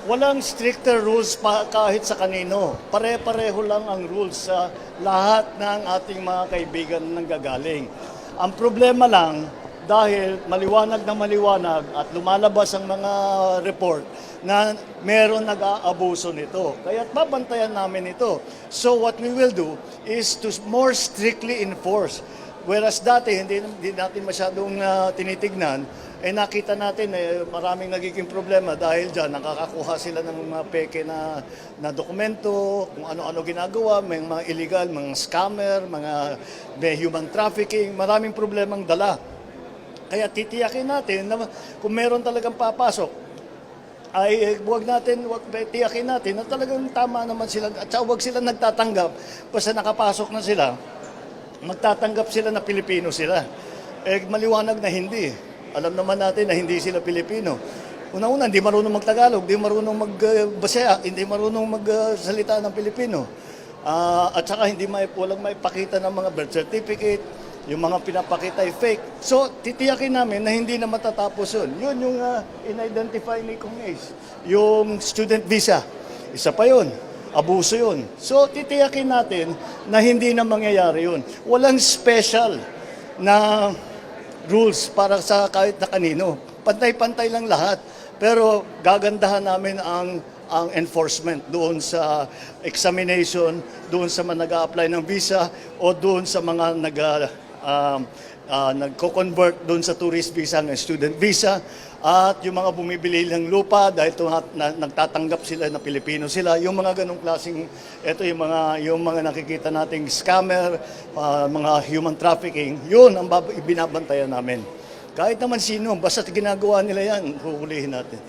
Walang stricter rules pa kahit sa kanino. Pare-pareho lang ang rules sa lahat ng ating mga kaibigan na nanggagaling. Ang problema lang, dahil maliwanag na maliwanag at lumalabas ang mga report na meron nag-aabuso nito. Kaya babantayan namin ito. So what we will do is to more strictly enforce. Whereas dati hindi natin masyadong tinitignan, nakita natin maraming nagiging problema dahil dyan nakakakuha sila ng mga peke na dokumento, kung ano-ano ginagawa, may mga illegal, mga scammer, may human trafficking, maraming problemang dala. Kaya titiyakin natin na kung meron talagang papasok, ay tiyakin natin na talagang tama naman sila at huwag sila nagtatanggap basta nakapasok na sila, magtatanggap sila na Pilipino sila. Maliwanag na hindi. Alam naman natin na hindi sila Pilipino. Una-una, hindi marunong mag-Tagalog, hindi marunong mag-Bisaya, hindi marunong magsalita ng Pilipino. At saka walang maipakita ng mga birth certificate, yung mga pinapakita ay fake. So, titiyakin namin na hindi na matatapos yun. Yun yung in-identify ni Kong Ace, yung student visa. Isa pa yun, abuso yun. So, titiyakin natin na hindi na mangyayari yun. Walang special na rules para sa kahit na kanino. Pantay-pantay lang lahat. Pero gagandahan namin ang enforcement doon sa examination, doon sa mga nag-a-apply ng visa o doon sa mga nagko-convert doon sa tourist visa ng student visa at yung mga bumibili ng lupa dahil nagtatanggap sila na Pilipino sila, yung mga ganong klaseng yung mga nakikita nating scammer, mga human trafficking, yun ang binabantayan namin. Kahit naman sino, basta ginagawa nila yan, huhulihin natin.